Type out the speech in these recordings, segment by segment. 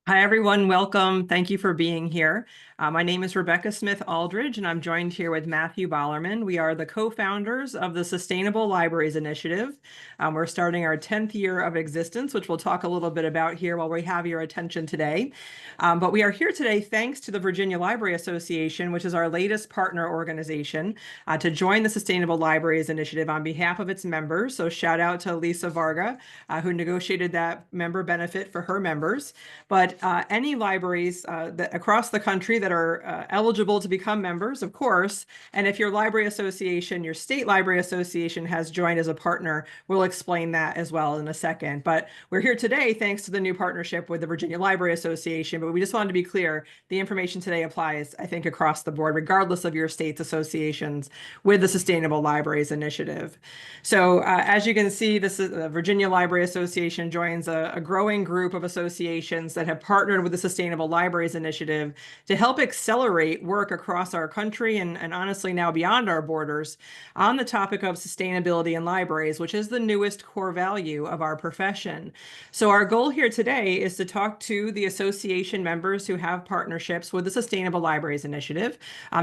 Hi, everyone. Welcome. Thank you for being here. My name is Rebekkah Smith Aldridge, and I'm joined here with Matthew Bollerman. We are the co-founders of the Sustainable Libraries Initiative. We're starting our 10th year of existence, which we'll talk a little bit about here while we have your attention today. But we are here today thanks to the Virginia Library Association, which is our latest partner organization, to join the Sustainable Libraries Initiative on behalf of its members. So shout out to Lisa Varga, who negotiated that member benefit for her members. But any libraries across the country that are eligible to become members, of course, and if your library association, your state library association has joined as a partner, we'll explain that as well in a second. But we're here today thanks to the new partnership with the Virginia Library Association. But we just wanted to be clear, the information today applies, I think, across the board, regardless of your state's associations with the Sustainable Libraries Initiative. So as you can see, this is the Virginia Library Association joins a growing group of associations that have partnered with the Sustainable Libraries Initiative to help accelerate work across our country and honestly now beyond our borders on the topic of sustainability in libraries, which is the newest core value of our profession. So our goal here today is to talk to the association members who have partnerships with the Sustainable Libraries Initiative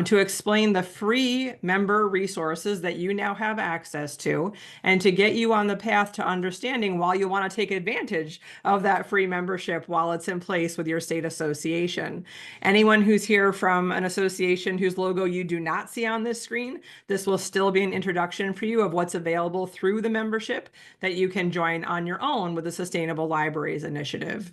to explain the free member resources that you now have access to and to get you on the path to understanding why you want to take advantage of that free membership while it's in place with your state association. Anyone who's here from an association whose logo you do not see on this screen, this will still be an introduction for you of what's available through the membership that you can join on your own with the Sustainable Libraries Initiative.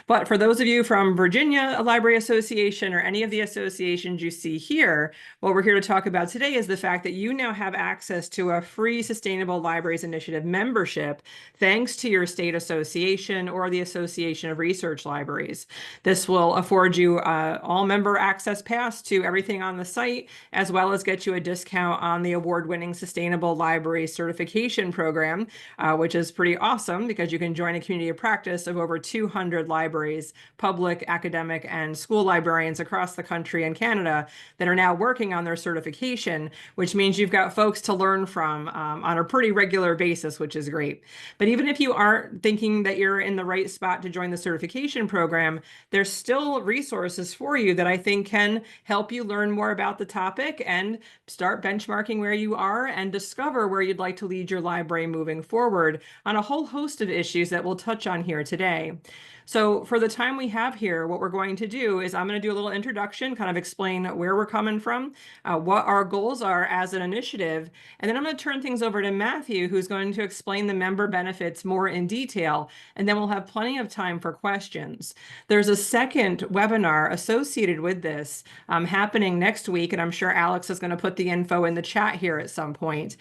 But for those of you from Virginia Library Association or any of the associations you see here, what we're here to talk about today is the fact that you now have access to a free Sustainable Libraries Initiative membership thanks to your state association or the Association of Research Libraries. This will afford you all member access pass to everything on the site, as well as get you a discount on the award-winning Sustainable Library Certification Program, which is pretty awesome because you can join a community of practice of over 200 libraries, public, academic, and school librarians across the country and Canada that are now working on their certification, which means you've got folks to learn from on a pretty regular basis, which is great. But even if you aren't thinking that you're in the right spot to join the certification program, there's still resources for you that I think can help you learn more about the topic and start benchmarking where you are and discover where you'd like to lead your library moving forward on a whole host of issues that we'll touch on here today. So for the time we have here, what we're going to do is I'm going to do a little introduction, kind of explain where we're coming from, what our goals are as an initiative, and then I'm going to turn things over to Matthew, who's going to explain the member benefits more in detail, and then we'll have plenty of time for questions. There's a second webinar associated with this happening next week, and I'm sure Alex is going to put the info in the chat here at some point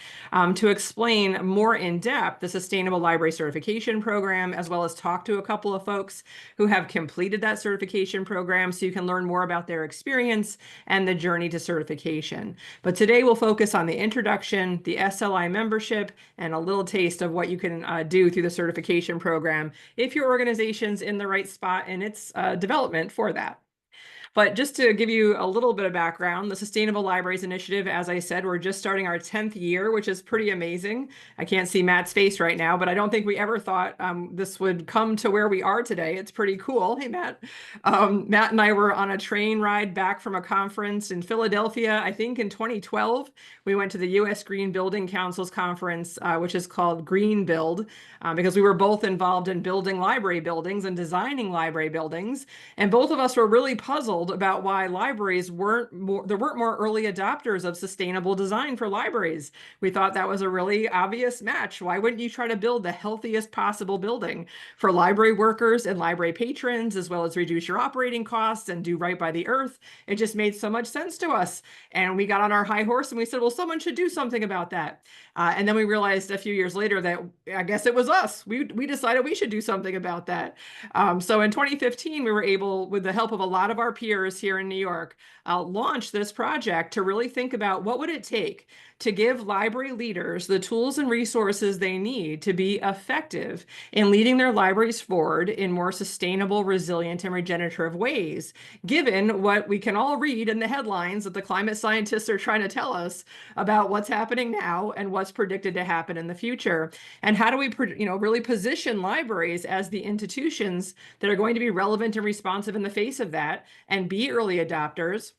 to explain more in depth the Sustainable Library Certification Program, as well as talk to a couple of folks who have completed that certification program so you can learn more about their experience and the journey to certification. But today we'll focus on the introduction, the SLI membership, and a little taste of what you can do through the certification program if your organization's in the right spot in its development for that. But just to give you a little bit of background, the Sustainable Libraries Initiative, as I said, we're just starting our 10th year, which is pretty amazing. I can't see Matt's face right now, but I don't think we ever thought this would come to where we are today. It's pretty cool. Hey, Matt. Matt and I were on a train ride back from a conference in Philadelphia, I think in 2012. We went to the U.S. Green Building Council's conference, which is called Green Build, because we were both involved in building library buildings and designing library buildings. And both of us were really puzzled about why libraries there weren't more early adopters of sustainable design for libraries. We thought that was a really obvious match. Why wouldn't you try to build the healthiest possible building for library workers and library patrons, as well as reduce your operating costs and do right by the earth? It just made so much sense to us. And we got on our high horse and we said, well, someone should do something about that. And then we realized a few years later that I guess it was us. We decided we should do something about that. So in 2015, we were able, with the help of a lot of our peers, peers here in New York launched this project to really think about what would it take to give library leaders the tools and resources they need to be effective in leading their libraries forward in more sustainable, resilient, and regenerative ways, given what we can all read in the headlines that the climate scientists are trying to tell us about what's happening now and what's predicted to happen in the future. And how do we, really position libraries as the institutions that are going to be relevant and responsive in the face of that and be early adopters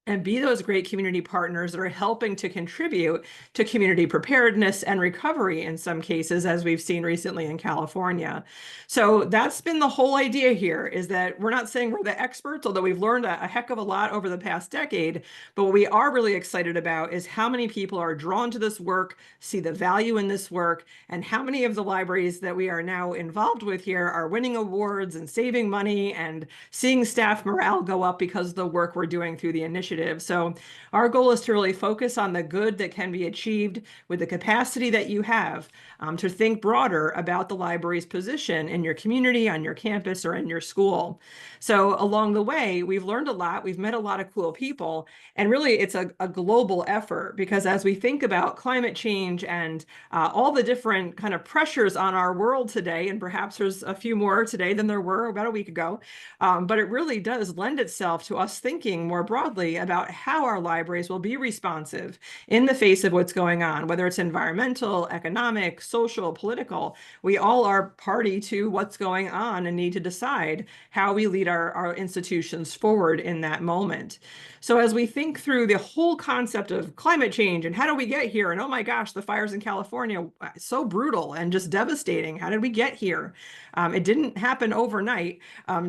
and be those great community partners that are helping to contribute to community preparedness and recovery in some cases, as we've seen recently in California. So that's been the whole idea here, is that we're not saying we're the experts, although we've learned a heck of a lot over the past decade, but what we are really excited about is how many people are drawn to this work, see the value in this work, and how many of the libraries that we are now involved with here are winning awards and saving money and seeing staff morale go up because of the work we're doing through the initiative. So our goal is to really focus on the good that can be achieved with the capacity that you have to think broader about the library's position in your community, on your campus, or in your school. So along the way, we've learned a lot. We've met a lot of cool people. And really, it's a global effort, because as we think about climate change and all the different kind of pressures on our world today, and perhaps there's a few more today than there were about a week ago, but it really does lend itself to us thinking more broadly about how our libraries will be responsive in the face of what's going on, whether it's environmental, economic, social, political. We all are party to what's going on and need to decide how we lead our institutions forward in that moment. So as we think through the whole concept of climate change and how do we get here, and oh my gosh, the fires in California, so brutal and just devastating. How did we get here? It didn't happen overnight.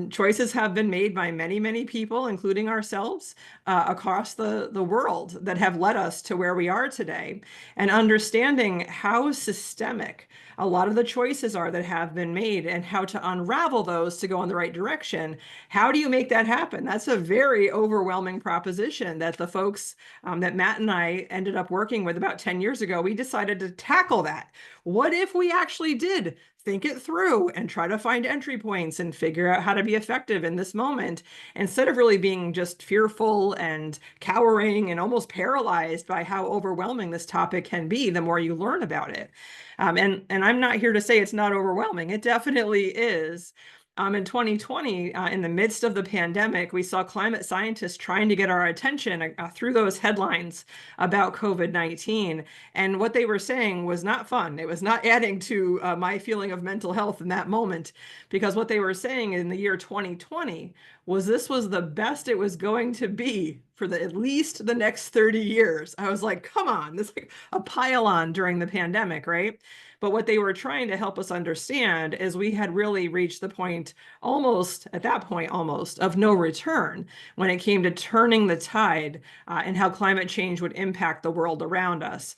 Choices have been made by many, many people, including ourselves, across the world that have led us to where we are today. And understanding how systemic a lot of the choices are that have been made and how to unravel those to go in the right direction. How do you make that happen? That's a very overwhelming proposition that the folks that Matt and I ended up working with about 10 years ago, we decided to tackle that. What if we actually did think it through and try to find entry points and figure out how to be effective in this moment, instead of really being just fearful and cowering and almost paralyzed by how overwhelming this topic can be the more you learn about it. And I'm not here to say it's not overwhelming. It definitely is. In 2020, in the midst of the pandemic, we saw climate scientists trying to get our attention through those headlines about COVID-19. And what they were saying was not fun. It was not adding to my feeling of mental health in that moment, because what they were saying in the year 2020 was this was the best it was going to be for at least the next 30 years. I was like, come on, this is like a pile on during the pandemic, right? But what they were trying to help us understand is we had really reached the point almost, at that point almost, of no return when it came to turning the tide and how climate change would impact the world around us.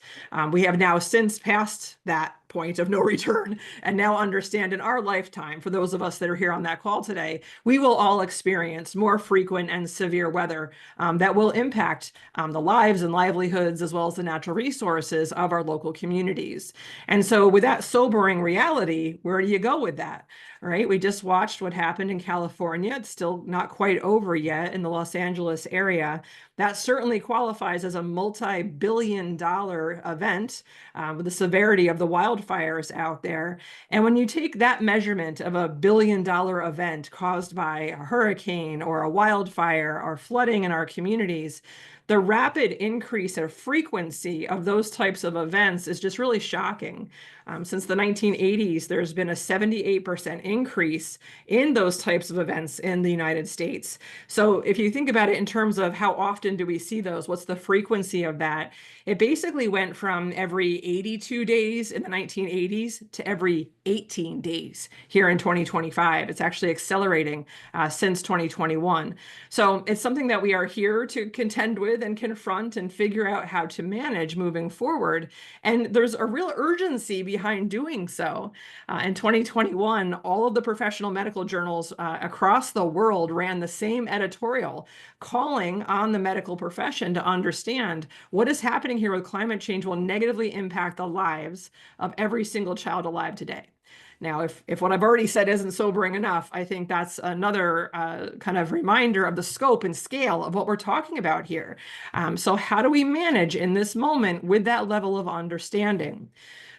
We have now since passed that point of no return and now understand in our lifetime, for those of us that are here on that call today, we will all experience more frequent and severe weather that will impact the lives and livelihoods as well as the natural resources of our local communities. And so with that sobering reality, where do you go with that? Right? We just watched what happened in California. It's still not quite over yet in the Los Angeles area. That certainly qualifies as a multi-billion-dollar event with the severity of the wildfires out there. And when you take that measurement of a billion-dollar event caused by a hurricane or a wildfire or flooding in our communities, the rapid increase of frequency of those types of events is just really shocking. Since the 1980s, there's been a 78% increase in those types of events in the United States. So if you think about it in terms of how often do we see those, what's the frequency of that? It basically went from every 82 days in the 1980s to every 18 days here in 2025. It's actually accelerating since 2021. So it's something that we are here to contend with and confront and figure out how to manage moving forward. And there's a real urgency behind doing so. In 2021, all of the professional medical journals across the world ran the same editorial calling on the medical profession to understand what is happening here with climate change will negatively impact the lives of every single child alive today. Now, if what I've already said isn't sobering enough, I think that's another kind of reminder of the scope and scale of what we're talking about here. So how do we manage in this moment with that level of understanding?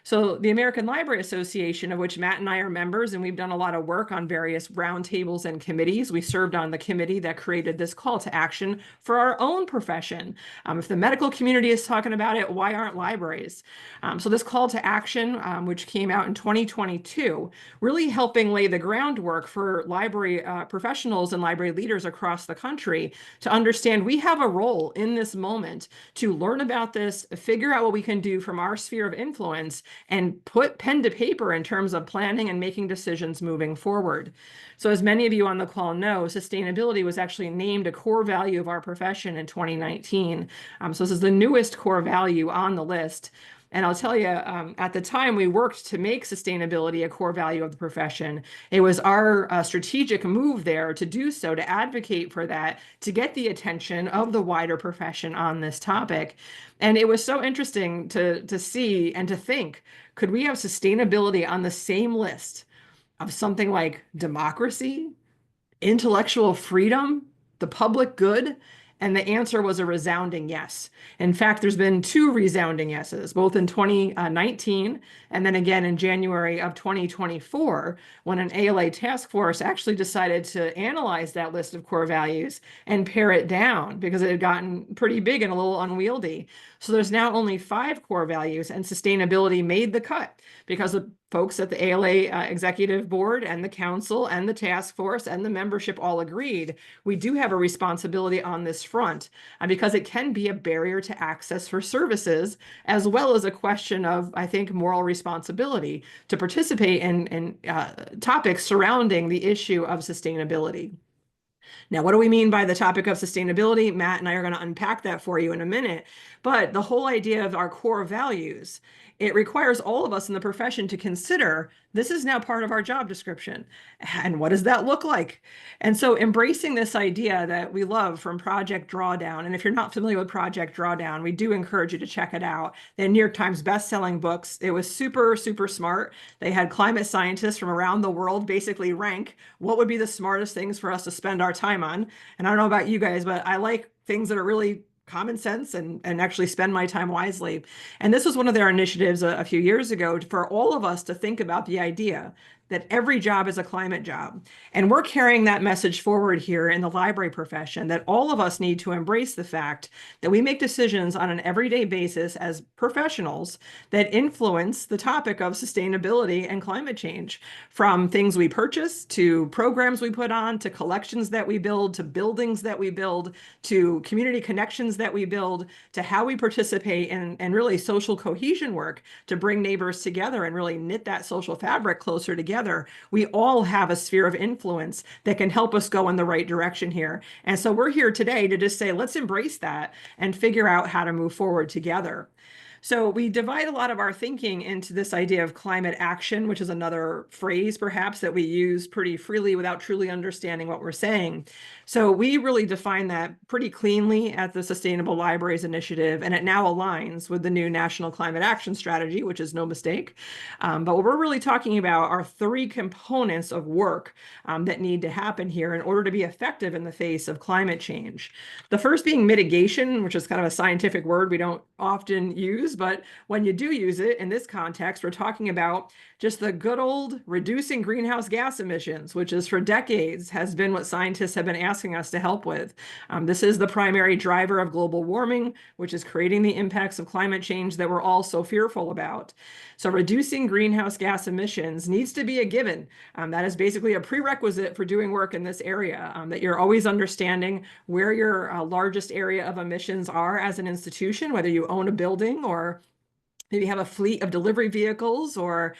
So the American Library Association, of which Matt and I are members, and we've done a lot of work on various roundtables and committees. We served on the committee that created this call to action for our own profession. If the medical community is talking about it, why aren't libraries? So this call to action, which came out in 2022, really helping lay the groundwork for library professionals and library leaders across the country to understand we have a role in this moment to learn about this, figure out what we can do from our sphere of influence, and put pen to paper in terms of planning and making decisions moving forward. So as many of you on the call know, sustainability was actually named a core value of our profession in 2019. So this is the newest core value on the list. And I'll tell you, at the time we worked to make sustainability a core value of the profession, it was our strategic move there to do so, to advocate for that, to get the attention of the wider profession on this topic. And it was so interesting to see and to think, could we have sustainability on the same list of something like democracy, intellectual freedom, the public good? And the answer was a resounding yes. In fact, there's been two resounding yeses, both in 2019 and then again in January of 2024, when an ALA task force actually decided to analyze that list of core values and pare it down because it had gotten pretty big and a little unwieldy. So there's now only 5 core values, and sustainability made the cut because the folks at the ALA executive board and the council and the task force and the membership all agreed we do have a responsibility on this front because it can be a barrier to access for services, as well as a question of, I think, moral responsibility to participate in topics surrounding the issue of sustainability. Now, what do we mean by the topic of sustainability? Matt and I are going to unpack that for you in a minute. But the whole idea of our core values, it requires all of us in the profession to consider this is now part of our job description. And what does that look like? And so embracing this idea that we love from Project Drawdown, and if you're not familiar with Project Drawdown, we do encourage you to check it out. The New York Times best-selling books. It was super, super smart. They had climate scientists from around the world basically rank what would be the smartest things for us to spend our time on. And I don't know about you guys, but I like things that are really common sense and actually spend my time wisely. And this was one of their initiatives a few years ago for all of us to think about the idea that every job is a climate job. And we're carrying that message forward here in the library profession, that all of us need to embrace the fact that we make decisions on an everyday basis as professionals that influence the topic of sustainability and climate change, from things we purchase, to programs we put on, to collections that we build, to buildings that we build, to community connections that we build, to how we participate in really social cohesion work to bring neighbors together and really knit that social fabric closer together. We all have a sphere of influence that can help us go in the right direction here. And so we're here today to just say, let's embrace that and figure out how to move forward together. So we divide a lot of our thinking into this idea of climate action, which is another phrase perhaps that we use pretty freely without truly understanding what we're saying. So we really define that pretty cleanly at the Sustainable Libraries Initiative, and it now aligns with the new National Climate Action Strategy, which is no mistake. But what we're really talking about are 3 components of work that need to happen here in order to be effective in the face of climate change. The first being mitigation, which is kind of a scientific word we don't often use, but when you do use it in this context, we're talking about just the good old reducing greenhouse gas emissions, which is for decades has been what scientists have been asking us to help with. This is the primary driver of global warming, which is creating the impacts of climate change that we're all so fearful about. So reducing greenhouse gas emissions needs to be a given. That is basically a prerequisite for doing work in this area, that you're always understanding where your largest area of emissions are as an institution, whether you own a building or maybe have a fleet of delivery vehicles, or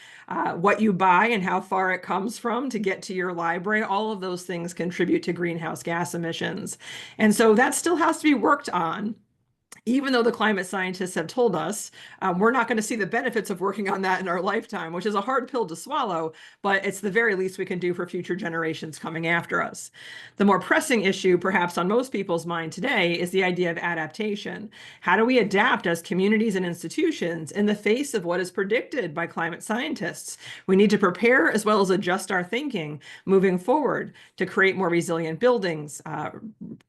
what you buy and how far it comes from to get to your library. All of those things contribute to greenhouse gas emissions. And so that still has to be worked on. even though the climate scientists have told us we're not going to see the benefits of working on that in our lifetime, which is a hard pill to swallow, but it's the very least we can do for future generations coming after us. The more pressing issue, perhaps on most people's mind today, is the idea of adaptation. How do we adapt as communities and institutions in the face of what is predicted by climate scientists? We need to prepare as well as adjust our thinking moving forward to create more resilient buildings,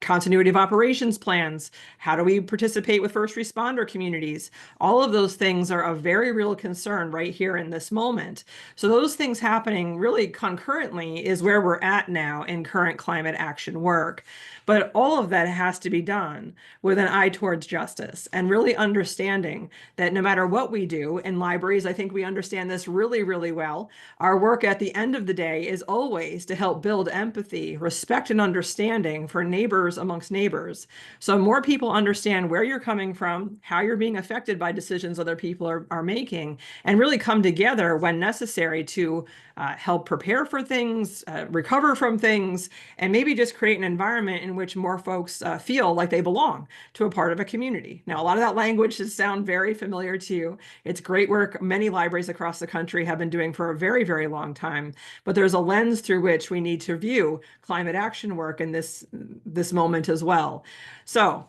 continuity of operations plans. How do we participate with first responder communities? All of those things are a very real concern right here in this moment. So those things happening really concurrently is where we're at now in current climate action work. But all of that has to be done with an eye towards justice and really understanding that no matter what we do in libraries, I think we understand this really, really well. Our work at the end of the day is always to help build empathy, respect, and understanding for neighbors amongst neighbors. So more people understand where you're coming from, how you're being affected by decisions other people are making, and really come together when necessary to help prepare for things, recover from things, and maybe just create an environment in which more folks feel like they belong to a part of a community. Now, a lot of that language should sound very familiar to you. It's great work many libraries across the country have been doing for a very, very long time, but there's a lens through which we need to view climate action work in this moment as well. So,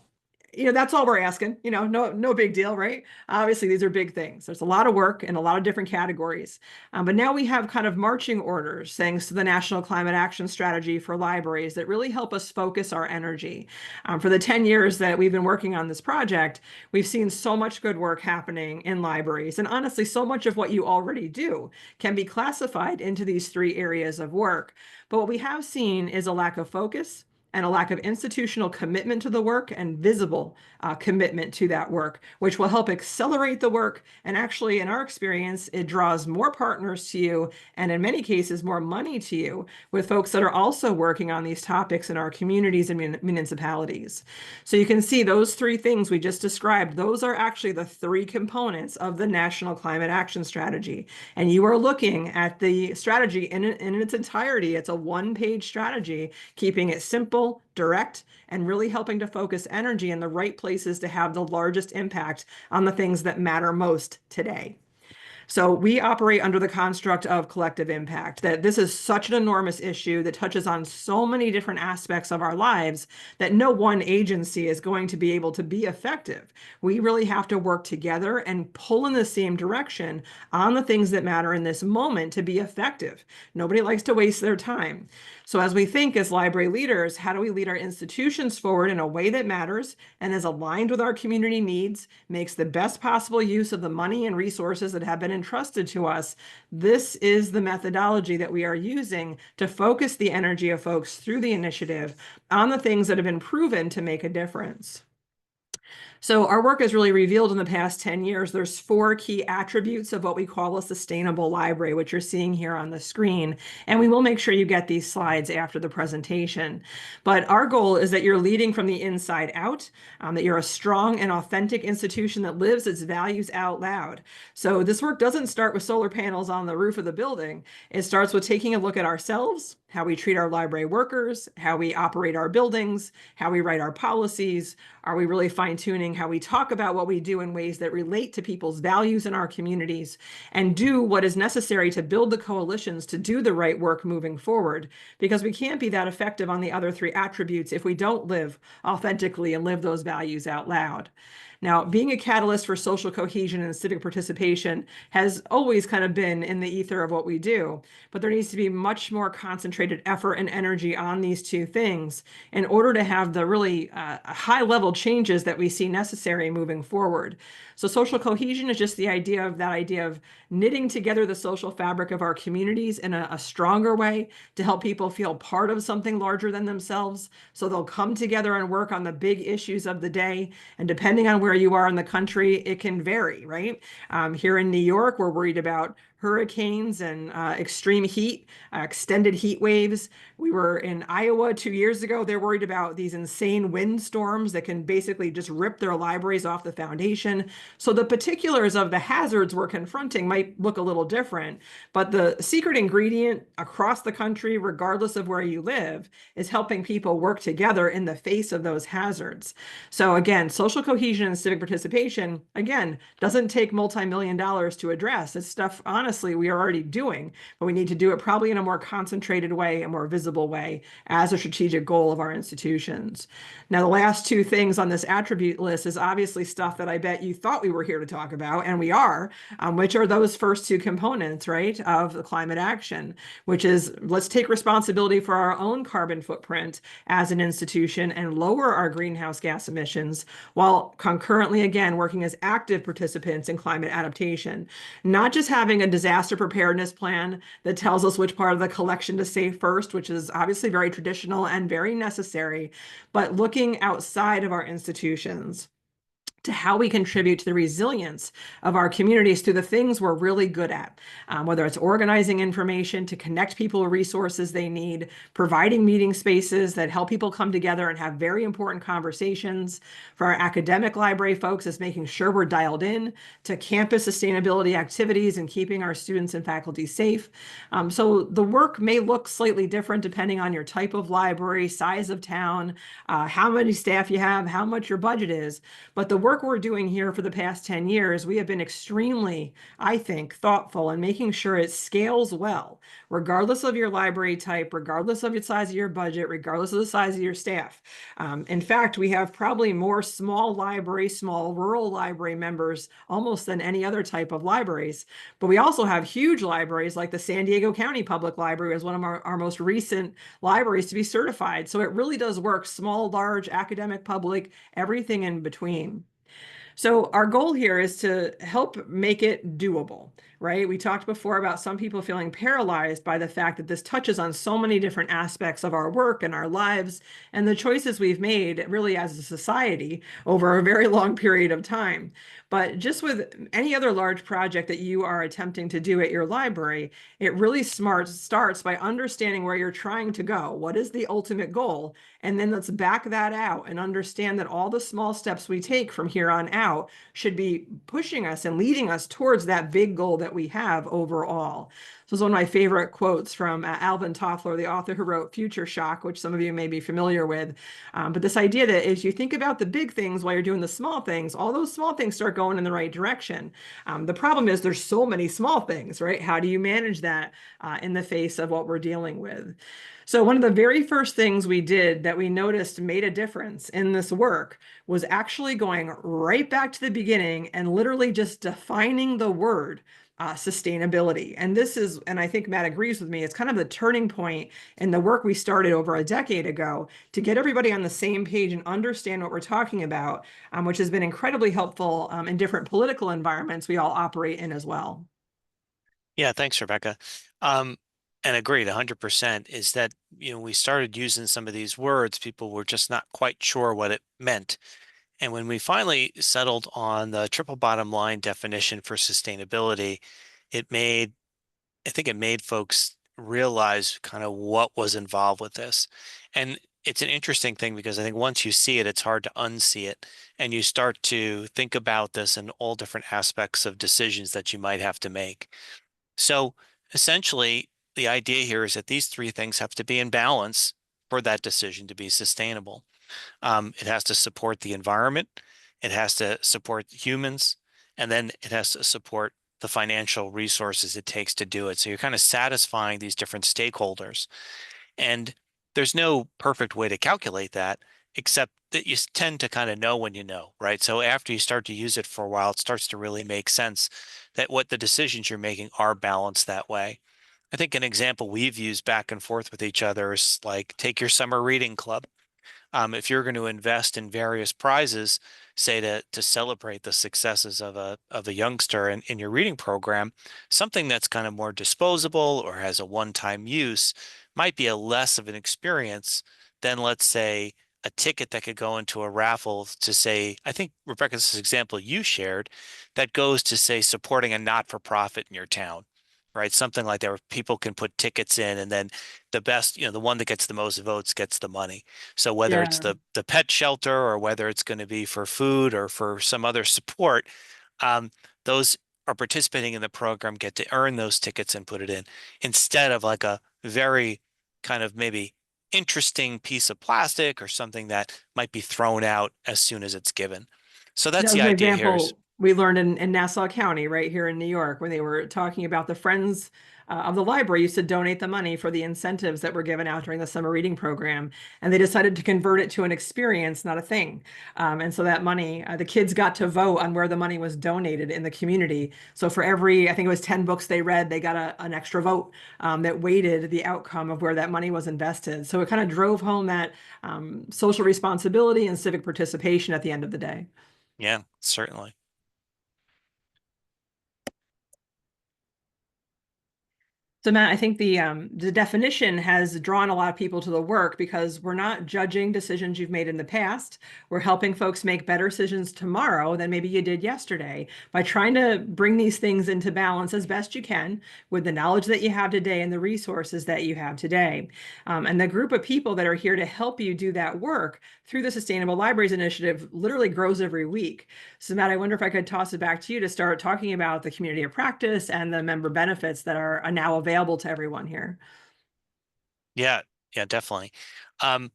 that's all we're asking, no big deal, right? Obviously, these are big things. There's a lot of work in a lot of different categories. But now we have kind of marching orders, thanks to the National Climate Action Strategy for libraries, that really help us focus our energy. For the 10 years that we've been working on this project, we've seen so much good work happening in libraries. And honestly, so much of what you already do can be classified into these 3 areas of work. But what we have seen is a lack of focus and a lack of institutional commitment to the work and visible commitment to that work, which will help accelerate the work. And actually, in our experience, it draws more partners to you, and in many cases, more money to you, with folks that are also working on these topics in our communities and municipalities. So you can see those 3 things we just described, those are actually the 3 components of the National Climate Action Strategy. And you are looking at the strategy in its entirety. It's a 1-page strategy, keeping it simple, direct, and really helping to focus energy in the right places to have the largest impact on the things that matter most today. So we operate under the construct of collective impact, that this is such an enormous issue that touches on so many different aspects of our lives that no one agency is going to be able to be effective. We really have to work together and pull in the same direction on the things that matter in this moment to be effective. Nobody likes to waste their time. So as we think as library leaders, how do we lead our institutions forward in a way that matters and is aligned with our community needs, makes the best possible use of the money and resources that have been entrusted to us? This is the methodology that we are using to focus the energy of folks through the initiative on the things that have been proven to make a difference. So our work has really revealed in the past 10 years, there's 4 key attributes of what we call a sustainable library, which you're seeing here on the screen. And we will make sure you get these slides after the presentation. But our goal is that you're leading from the inside out, that you're a strong and authentic institution that lives its values out loud. So this work doesn't start with solar panels on the roof of the building. It starts with taking a look at ourselves, how we treat our library workers, how we operate our buildings, how we write our policies. Are we really fine-tuning how we talk about what we do in ways that relate to people's values in our communities, and do what is necessary to build the coalitions to do the right work moving forward? Because we can't be that effective on the other 3 attributes if we don't live authentically and live those values out loud. Now, being a catalyst for social cohesion and civic participation has always kind of been in the ether of what we do, but there needs to be much more concentrated effort and energy on these 2 things in order to have the really high-level changes that we see necessary moving forward. So social cohesion is just the idea of knitting together the social fabric of our communities in a stronger way to help people feel part of something larger than themselves. So they'll come together and work on the big issues of the day. And depending on where you are in the country, it can vary, right? Here in New York, we're worried about hurricanes and extreme heat, extended heat waves. We were in Iowa 2 years ago. They're worried about these insane windstorms that can basically just rip their libraries off the foundation. So the particulars of the hazards we're confronting might look a little different, but the secret ingredient across the country, regardless of where you live, is helping people work together in the face of those hazards. So again, social cohesion and civic participation, again, doesn't take multi-million dollars to address. It's stuff, honestly, we are already doing, but we need to do it probably in a more concentrated way, a more visible way as a strategic goal of our institutions. Now, the last two things on this attribute list is obviously stuff that I bet you thought we were here to talk about, and we are, which are those first two components, right, of the climate action, which is let's take responsibility for our own carbon footprint as an institution and lower our greenhouse gas emissions while concurrently, again, working as active participants in climate adaptation. Not just having a disaster preparedness plan that tells us which part of the collection to save first, which is obviously very traditional and very necessary, but looking outside of our institutions to how we contribute to the resilience of our communities through the things we're really good at, whether it's organizing information to connect people with resources they need, providing meeting spaces that help people come together and have very important conversations. For our academic library folks, is making sure we're dialed in to campus sustainability activities and keeping our students and faculty safe. So the work may look slightly different depending on your type of library, size of town, how many staff you have, how much your budget is, but the work we're doing here for the past 10 years, we have been extremely, I think, thoughtful in making sure it scales well, regardless of your library type, regardless of the size of your budget, regardless of the size of your staff. In fact, we have probably more small rural library members almost than any other type of libraries. But we also have huge libraries like the San Diego County Public Library is one of our most recent libraries to be certified. So it really does work, small, large, academic, public, everything in between. So our goal here is to help make it doable, right? We talked before about some people feeling paralyzed by the fact that this touches on so many different aspects of our work and our lives and the choices we've made really as a society over a very long period of time. But just with any other large project that you are attempting to do at your library, it really starts by understanding where you're trying to go. What is the ultimate goal? And then let's back that out and understand that all the small steps we take from here on out should be pushing us and leading us towards that big goal that we have overall. So it's one of my favorite quotes from Alvin Toffler, the author who wrote Future Shock, which some of you may be familiar with. But this idea that as you think about the big things while you're doing the small things, all those small things start going in the right direction. The problem is there's so many small things, right? How do you manage that in the face of what we're dealing with? So one of the very first things we did that we noticed made a difference in this work was actually going right back to the beginning and literally just defining the word sustainability. And this is, and I think Matt agrees with me, it's kind of the turning point in the work we started over a decade ago to get everybody on the same page and understand what we're talking about, which has been incredibly helpful in different political environments we all operate in as well. Yeah, thanks, Rebecca. And agreed 100% is that, we started using some of these words, people were just not quite sure what it meant. And when we finally settled on the triple bottom line definition for sustainability, I think it made folks realize kind of what was involved with this. And it's an interesting thing because I think once you see it, it's hard to unsee it. And you start to think about this in all different aspects of decisions that you might have to make. So essentially, the idea here is that these three things have to be in balance for that decision to be sustainable. It has to support the environment, it has to support humans, and then it has to support the financial resources it takes to do it. So you're kind of satisfying these different stakeholders. And there's no perfect way to calculate that, except that you tend to kind of know when you know, right? So after you start to use it for a while, it starts to really make sense that what the decisions you're making are balanced that way. I think an example we've used back and forth with each other is like take your summer reading club. If you're going to invest in various prizes, say to celebrate the successes of a youngster in your reading program, something that's kind of more disposable or has a one-time use might be a less of an experience than, let's say, a ticket that could go into a raffle to say, I think, Rebecca, this example you shared, that goes to say supporting a not-for-profit in your town. right? Something like that where people can put tickets in and then the best, the one that gets the most votes gets the money. So whether it's Yeah. the pet shelter or whether it's going to be for food or for some other support, um, those are participating in the program get to earn those tickets and put it in instead of like a very kind of maybe interesting piece of plastic or something that might be thrown out as soon as it's given. So that's That the was an idea here is, example we learned in Nassau County, right here in New York, when they were talking about the Friends of the Library used to donate the money for the incentives that were given out during the summer reading program. And they decided to convert it to an experience, not a thing. And so that money, the kids got to vote on where the money was donated in the community. So for every, I think it was 10 books they read, they got an extra vote that weighted the outcome of where that money was invested. So it kind of drove home that social responsibility and civic participation at the end of the day. yeah, certainly. So Matt, I think the definition has drawn a lot of people to the work because we're not judging decisions you've made in the past. We're helping folks make better decisions tomorrow than maybe you did yesterday by trying to bring these things into balance as best you can with the knowledge that you have today and the resources that you have today. And the group of people that are here to help you do that work through the Sustainable Libraries Initiative literally grows every week. So Matt, I wonder if I could toss it back to you to start talking about the community of practice and the member benefits that are now available to everyone here. Yeah, yeah, definitely. Um,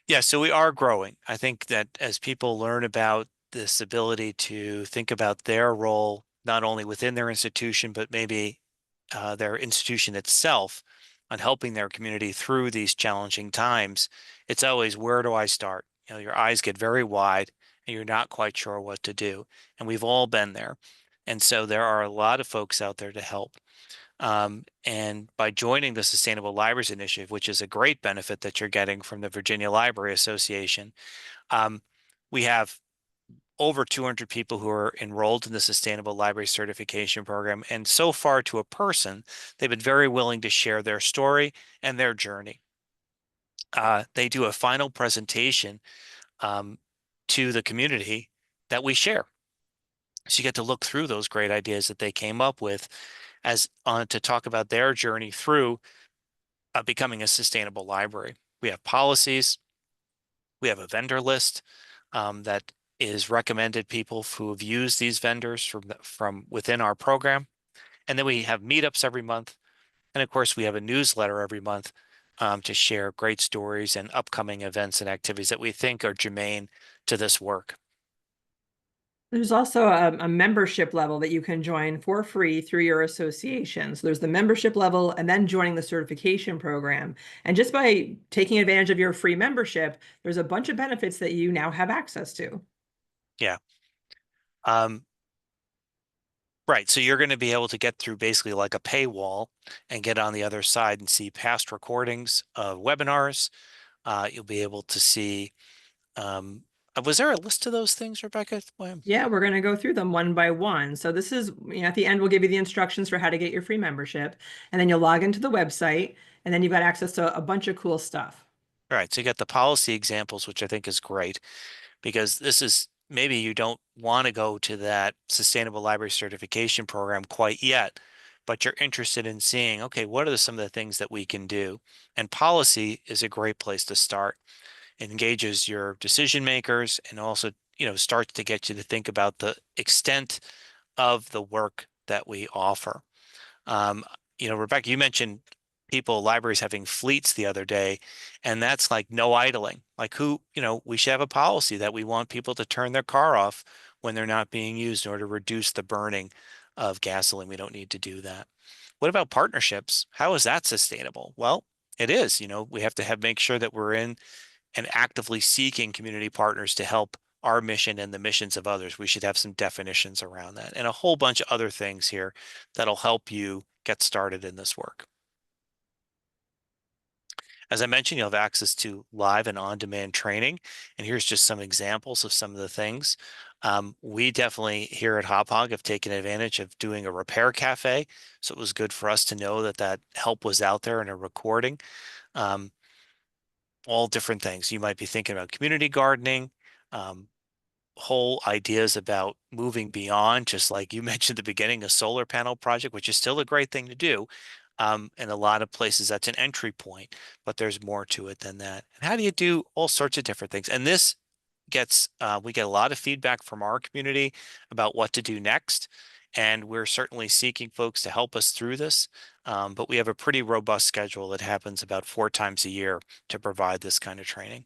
yeah, so we are growing. I think that as people learn about this ability to think about their role, not only within their institution, but maybe their institution itself on helping their community through these challenging times, it's always, where do I start? Your eyes get very wide and you're not quite sure what to do. And we've all been there. And so there are a lot of folks out there to help. And by joining the Sustainable Libraries Initiative, which is a great benefit that you're getting from the Virginia Library Association, um, we have over 200 people who are enrolled in the Sustainable Library Certification Program. And so far, to a person, they've been very willing to share their story and their journey. They do a final presentation um, to the community that we share. So you get to look through those great ideas that they came up with as to talk about their journey through becoming a sustainable library. We have policies. We have a vendor list that is recommended people who have used these vendors from within our program. And then we have meetups every month. And of course, we have a newsletter every month to share great stories and upcoming events and activities that we think are germane to this work. There's also a membership level that you can join for free through your association. So there's the membership level and then joining the certification program. And just by taking advantage of your free membership, there's a bunch of benefits that you now have access to. Yeah. Um, right. So you're going to be able to get through basically like a paywall and get on the other side and see past recordings of webinars. You'll be able to see, um, was there a list of those things, Rebecca? Yeah, we're going to go through them one by one. So this is, at the end, we'll give you the instructions for how to get your free membership. And then you'll log into the website, and then you've got access to a bunch of cool stuff. All right. So you got the policy examples, which I think is great because this is maybe you don't want to go to that sustainable library certification program quite yet, but you're interested in seeing, okay, what are some of the things that we can do? And policy is a great place to start. It engages your decision makers and also, starts to get you to think about the extent of the work that we offer. Um, Rebekkah, you mentioned libraries having fleets the other day, and that's like no idling. Like we should have a policy that we want people to turn their car off when they're not being used in order to reduce the burning of gasoline. We don't need to do that. What about partnerships? How is that sustainable? Well, it is. We have to make sure that we're in and actively seeking community partners to help our mission and the missions of others. We should have some definitions around that and a whole bunch of other things here that'll help you get started in this work. As I mentioned, you'll have access to live and on-demand training. And here's just some examples of some of the things. We definitely here at Hauppauge have taken advantage of doing a repair cafe. So it was good for us to know that that help was out there in a recording. Um, all different things. You might be thinking about community gardening, um, whole ideas about moving beyond, just like you mentioned at the beginning, a solar panel project, which is still a great thing to do. In a lot of places, that's an entry point, but there's more to it than that. And how do you do all sorts of different things? And this we get a lot of feedback from our community about what to do next. And we're certainly seeking folks to help us through this. But we have a pretty robust schedule that happens about 4 times a year to provide this kind of training.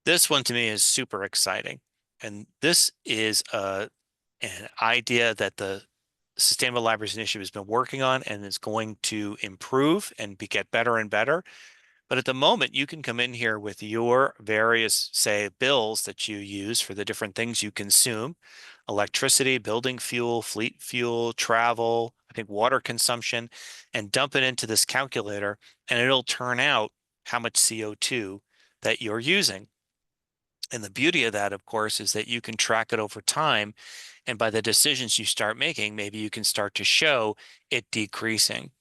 This one to me is super exciting. And this is an idea that the Sustainable Libraries Initiative has been working on and is going to improve and get better and better. But at the moment, you can come in here with your various, say, bills that you use for the different things you consume: electricity, building fuel, fleet fuel, travel, I think water consumption, and dump it into this calculator, and it'll turn out how much CO2 that you're using. And the beauty of that, of course, is that you can track it over time. And by the decisions you start making, maybe you can start to show it decreasing.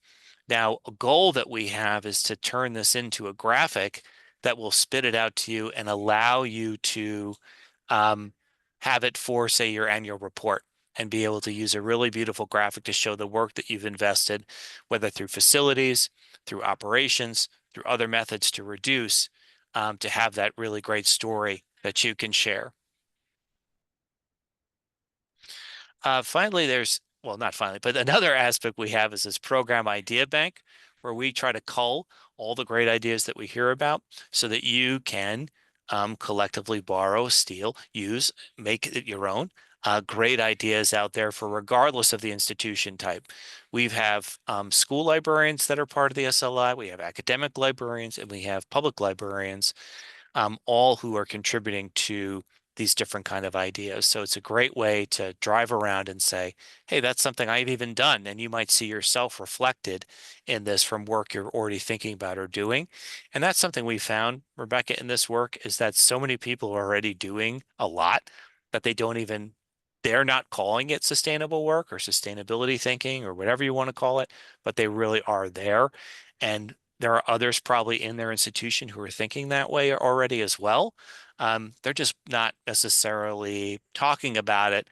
Now, a goal that we have is to turn this into a graphic that will spit it out to you and allow you to um, have it for, say, your annual report, and be able to use a really beautiful graphic to show the work that you've invested, whether through facilities, through operations, through other methods to reduce, to have that really great story that you can share. Finally, well, not finally, but another aspect we have is this program idea bank, where we try to cull all the great ideas that we hear about so that you can collectively borrow, steal, use, make it your own. Great ideas out there for regardless of the institution type. We have school librarians that are part of the SLI. We have academic librarians, and we have public librarians, all who are contributing to these different kind of ideas. So it's a great way to drive around and say, hey, that's something I've even done. And you might see yourself reflected in this from work you're already thinking about or doing. And that's something we found, Rebekkah, in this work, is that so many people are already doing a lot that they're not calling it sustainable work or sustainability thinking or whatever you want to call it, but they really are there. And there are others probably in their institution who are thinking that way already as well. They're just not necessarily talking about it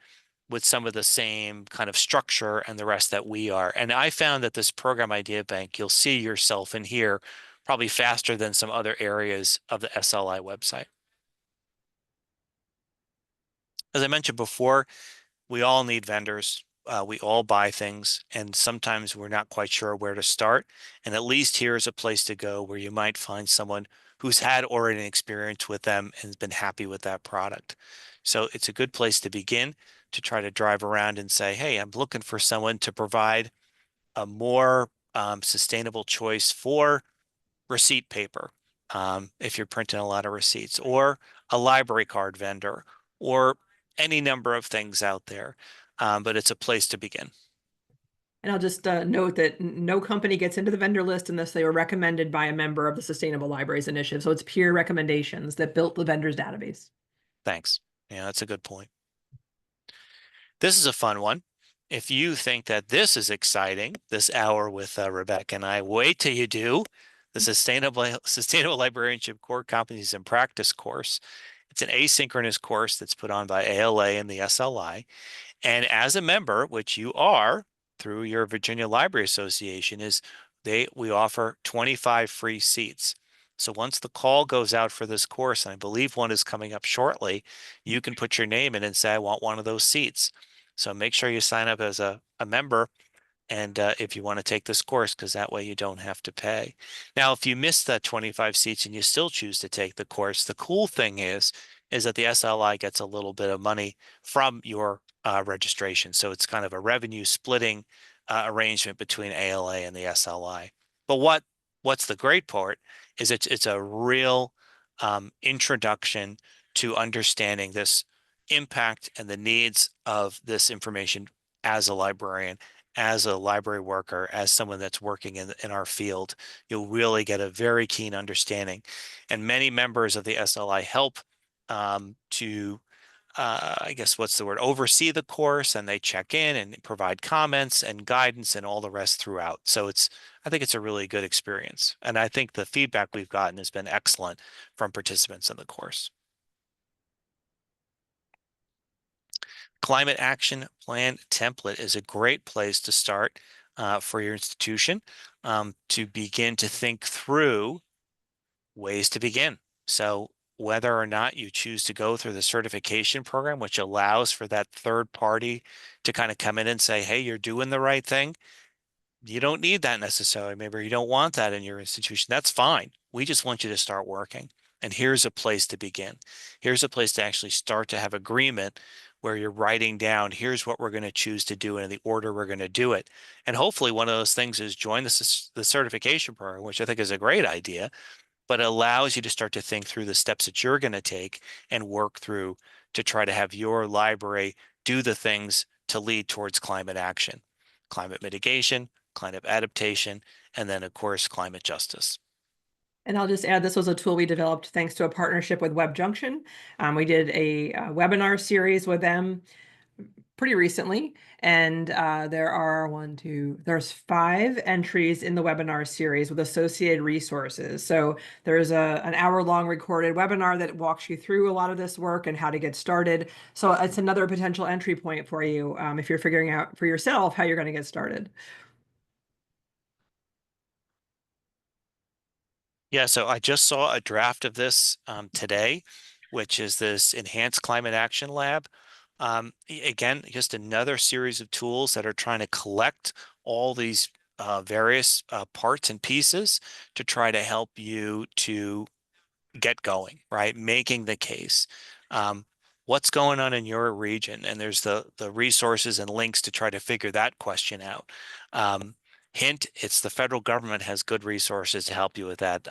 with some of the same kind of structure and the rest that we are. And I found that this program idea bank, you'll see yourself in here probably faster than some other areas of the SLI website. As I mentioned before, we all need vendors. We all buy things, and sometimes we're not quite sure where to start. And at least here's a place to go where you might find someone who's had already an experience with them and has been happy with that product. So it's a good place to begin, to try to drive around and say, hey, I'm looking for someone to provide a more sustainable choice for receipt paper, if you're printing a lot of receipts, or a library card vendor, or any number of things out there. But it's a place to begin. And I'll just note that no company gets into the vendor list unless they were recommended by a member of the Sustainable Libraries Initiative. So it's peer recommendations that built the vendors database. Thanks. Yeah, that's a good point. This is a fun one. If you think that this is exciting, this hour with Rebekkah and I, wait till you do the Sustainable Librarianship Core Competencies and Practice course. It's an asynchronous course that's put on by ALA and the SLI. And as a member, which you are through your Virginia Library Association, we offer 25 free seats. So once the call goes out for this course, and I believe one is coming up shortly, you can put your name in and say, I want one of those seats. So make sure you sign up as a member, and if you want to take this course, because that way you don't have to pay. Now, if you miss that 25 seats and you still choose to take the course, the cool thing is that the SLI gets a little bit of money from your registration. So it's kind of a revenue splitting arrangement between ALA and the SLI. But what's the great part is it's a real introduction to understanding this impact and the needs of this information as a librarian, as a library worker, as someone that's working in our field. You'll really get a very keen understanding. And many members of the SLI help to, I guess, what's the word, oversee the course, and they check in and provide comments and guidance and all the rest throughout. So I think it's a really good experience. And I think the feedback we've gotten has been excellent from participants in the course. Climate action plan template is a great place to start for your institution to begin to think through ways to begin. So whether or not you choose to go through the certification program, which allows for that third party to kind of come in and say, hey, you're doing the right thing. You don't need that necessarily. Maybe you don't want that in your institution. That's fine. We just want you to start working. And here's a place to begin. Here's a place to actually start to have agreement where you're writing down, here's what we're going to choose to do and the order we're going to do it. And hopefully one of those things is join the certification program, which I think is a great idea, but it allows you to start to think through the steps that you're going to take and work through to try to have your library do the things to lead towards climate action, climate mitigation, climate adaptation, and then, of course, climate justice. And I'll just add, this was a tool we developed thanks to a partnership with Web Junction. We did a webinar series with them pretty recently, and there's 5 entries in the webinar series with associated resources. So there's an hour-long recorded webinar that walks you through a lot of this work and how to get started. So it's another potential entry point for you if you're figuring out for yourself how you're going to get started. Yeah, so I just saw a draft of this today, which is this Enhanced Climate Action Lab. Again, just another series of tools that are trying to collect all these various parts and pieces to try to help you to get going, right? Making the case. What's going on in your region? And there's the resources and links to try to figure that question out. Hint, it's the federal government has good resources to help you with that.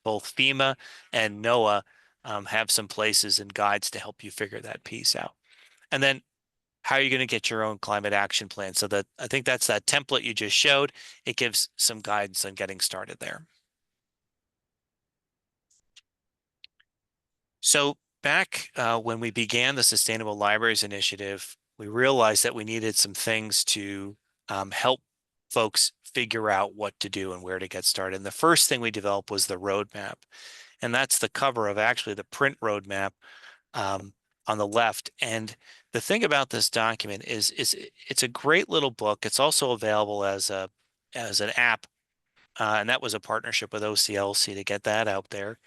Both FEMA and NOAA have some places and guides to help you figure that piece out. And then how are you going to get your own climate action plan? So that I think that's that template you just showed. It gives some guidance on getting started there. So back when we began the Sustainable Libraries Initiative, we realized that we needed some things to help folks figure out what to do and where to get started. And the first thing we developed was the roadmap. And that's the cover of actually the print roadmap on the left. And the thing about this document is it's a great little book. It's also available as an app, and that was a partnership with OCLC to get that out there.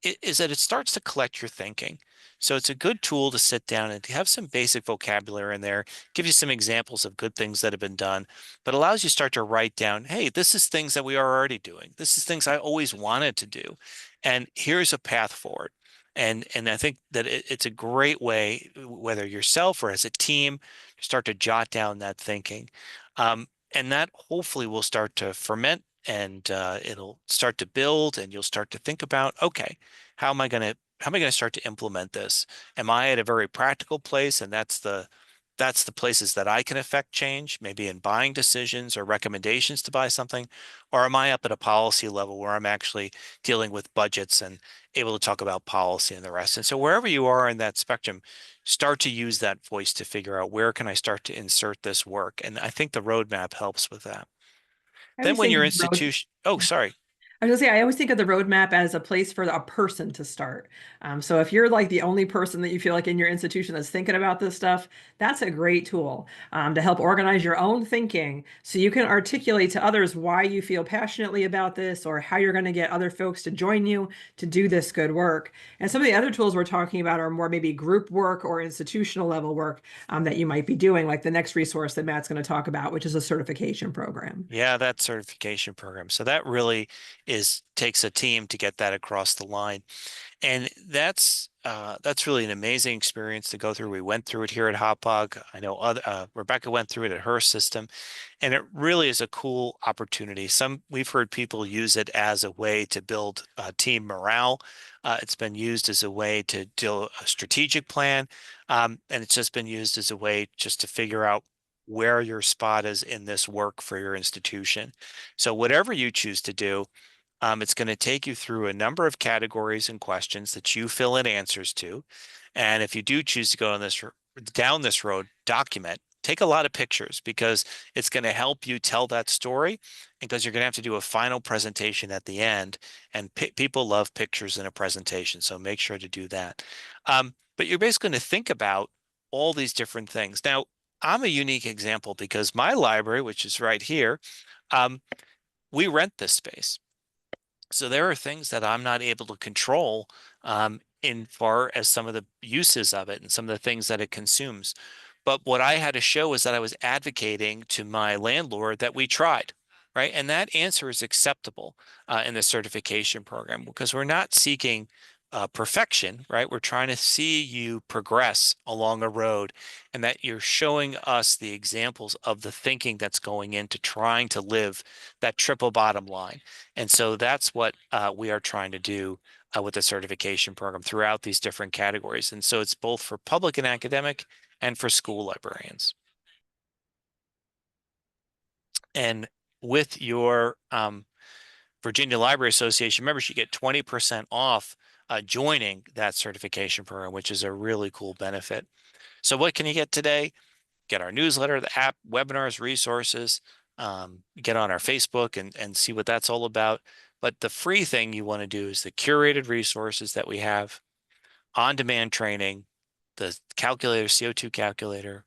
Is that it starts to collect your thinking. So it's a good tool to sit down and to have some basic vocabulary in there, give you some examples of good things that have been done, but allows you to start to write down, hey, this is things that we are already doing. This is things I always wanted to do. And here's a path forward. And I think that it's a great way, whether yourself or as a team, to start to jot down that thinking. And that hopefully will start to ferment and it'll start to build and you'll start to think about, okay, how am I going to start to implement this? Am I at a very practical place and that's the places that I can affect change, maybe in buying decisions or recommendations to buy something, or am I up at a policy level where I'm actually dealing with budgets and able to talk about policy and the rest? And so wherever you are in that spectrum, start to use that voice to figure out where can I start to insert this work? And I think the roadmap helps with that. I Then always when think your of road. institution, oh, sorry. I was gonna say, I always think of the roadmap as a place for a person to start. So if you're like the only person that you feel like in your institution that's thinking about this stuff, that's a great tool to help organize your own thinking so you can articulate to others why you feel passionately about this or how you're going to get other folks to join you to do this good work. And some of the other tools we're talking about are more maybe group work or institutional level work that you might be doing, like the next resource that Matt's going to talk about, which is a certification program. Yeah, that certification program. So that really takes a team to get that across the line. And that's really an amazing experience to go through. We went through it here at Hauppauge. I know Rebekkah went through it at her system, and it really is a cool opportunity. We've heard people use it as a way to build team morale. It's been used as a way to do a strategic plan, and it's just been used as a way just to figure out where your spot is in this work for your institution. So whatever you choose to do, it's going to take you through a number of categories and questions that you fill in answers to. And if you do choose to go down this road, document, take a lot of pictures because it's going to help you tell that story because you're going to have to do a final presentation at the end. And people love pictures in a presentation, so make sure to do that. But you're basically going to think about all these different things. Now, I'm a unique example because my library, which is right here, um, we rent this space. So there are things that I'm not able to control in far as some of the uses of it and some of the things that it consumes. But what I had to show is that I was advocating to my landlord that we tried, right? And that answer is acceptable in the certification program because we're not seeking perfection, right? We're trying to see you progress along a road and that you're showing us the examples of the thinking that's going into trying to live that triple bottom line. And so that's what we are trying to do with the certification program throughout these different categories. And so it's both for public and academic and for school librarians. And with your Virginia Library Association members, you get 20% off joining that certification program, which is a really cool benefit. So what can you get today? Get our newsletter, the app, webinars, resources, get on our Facebook and see what that's all about. But the free thing you want to do is the curated resources that we have, on-demand training, the calculator, CO2 calculator,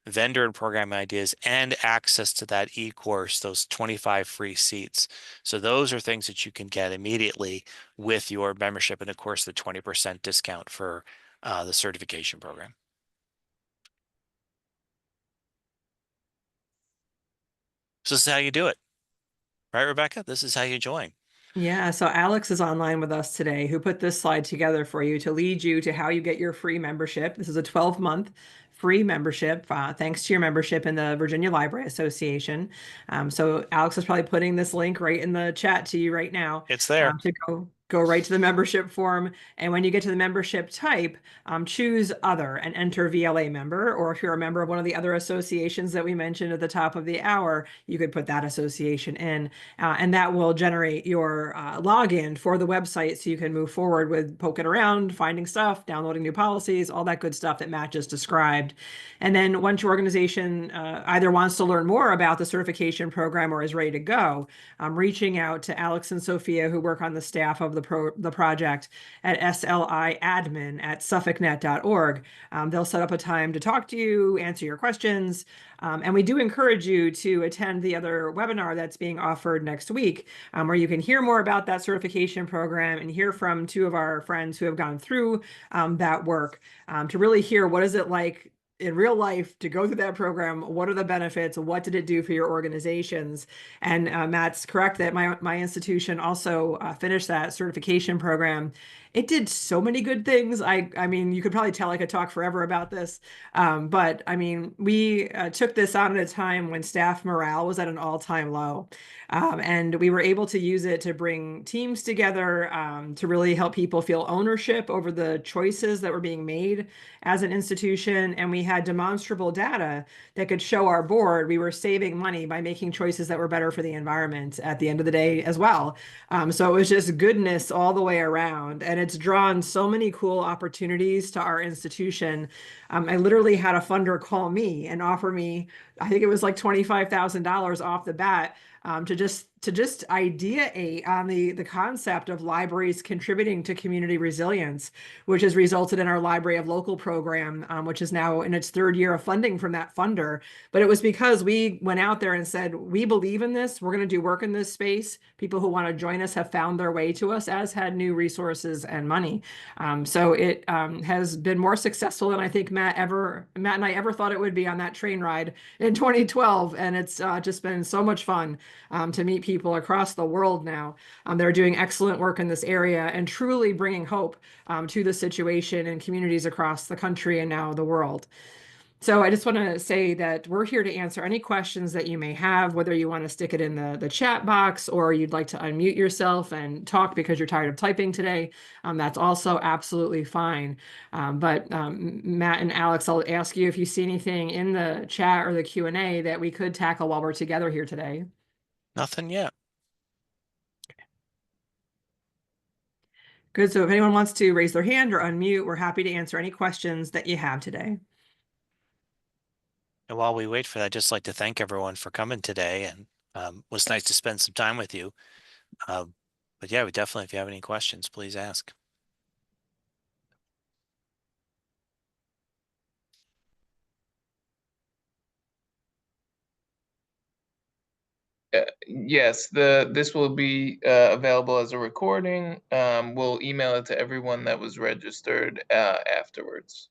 vendor and program ideas, and access to that e-course, those 25 free seats. So those are things that you can get immediately with your membership, and of course, the 20% discount for the certification program. So this is how you do it, right, Rebekkah? This is how you join. Yeah, so Alex is online with us today, who put this slide together for you to lead you to how you get your free membership. This is a 12-month free membership, thanks to your membership in the Virginia Library Association. So Alex is probably putting this link right in the chat to you right now It's there. to go right to the membership form. And when you get to the membership type, choose other and enter VLA member, or if you're a member of one of the other associations that we mentioned at the top of the hour, you could put that association in, and that will generate your login for the website so you can move forward with poking around, finding stuff, downloading new policies, all that good stuff that Matt just described. And then once your organization either wants to learn more about the certification program or is ready to go, reaching out to Alex and Sophia, who work on the staff of the project at sliadmin@suffolknet.org. They'll set up a time to talk to you, answer your questions, and we do encourage you to attend the other webinar that's being offered next week, where you can hear more about that certification program and hear from two of our friends who have gone through that work, to really hear what is it like in real life to go through that program. What are the benefits? What did it do for your organizations? And Matt's correct that my institution also finished that certification program. It did so many good things. I mean, you could probably tell I could talk forever about this. But I mean, we took this on at a time when staff morale was at an all-time low. And we were able to use it to bring teams together, to really help people feel ownership over the choices that were being made as an institution. And we had demonstrable data that could show our board we were saving money by making choices that were better for the environment at the end of the day as well. So it was just goodness all the way around. And it's drawn so many cool opportunities to our institution. I literally had a funder call me and offer me, I think it was like $25,000 off the bat, to just ideate on the concept of libraries contributing to community resilience, which has resulted in our Library of Local program, which is now in its third year of funding from that funder. But it was because we went out there and said, we believe in this. We're going to do work in this space. People who want to join us have found their way to us, as had new resources and money. So it has been more successful than I think Matt and I ever thought it would be on that train ride in 2012. And it's just been so much fun to meet people across the world now. They're doing excellent work in this area and truly bringing hope to the situation in communities across the country and now the world. So I just want to say that we're here to answer any questions that you may have, whether you want to stick it in the chat box or you'd like to unmute yourself and talk because you're tired of typing today. That's also absolutely fine. But Matt and Alex, I'll ask you if you see anything in the chat or the Q&A that we could tackle while we're together here today. Nothing yet. Good. So if anyone wants to raise their hand or unmute, we're happy to answer any questions that you have today. And while we wait for that, I'd just like to thank everyone for coming today, and it was nice to spend some time with you. But yeah, we definitely, if you have any questions, please ask. Yes, this will be available as a recording. We'll email it to everyone that was registered afterwards.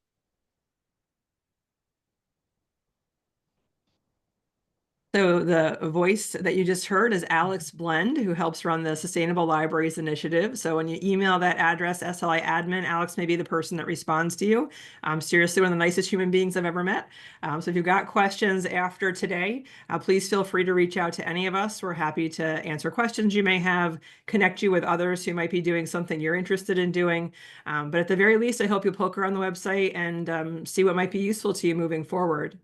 So the voice that you just heard is Alex Blend, who helps run the Sustainable Libraries Initiative. So when you email that address, SLI admin, Alex may be the person that responds to you. Seriously, one of the nicest human beings I've ever met. So if you've got questions after today, please feel free to reach out to any of us. We're happy to answer questions you may have, connect you with others who might be doing something you're interested in doing. But at the very least, I hope you poke around the website and see what might be useful to you moving forward.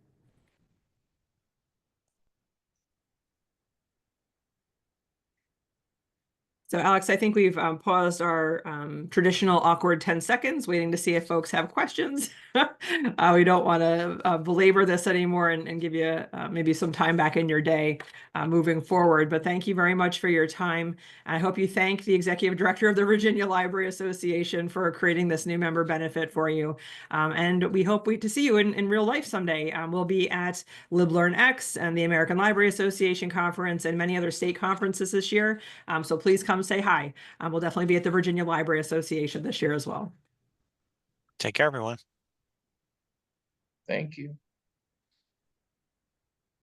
So Alex, I think we've paused our traditional awkward 10 seconds, waiting to see if folks have questions. We don't want to belabor this anymore and give you maybe some time back in your day moving forward. But thank you very much for your time. I hope you thank the Executive Director of the Virginia Library Association for creating this new member benefit for you. And we hope to see you in real life someday. We'll be at LibLearnX and the American Library Association Conference and many other state conferences this year. So please come say hi. We'll definitely be at the Virginia Library Association this year as well. Take care, everyone. Thank you.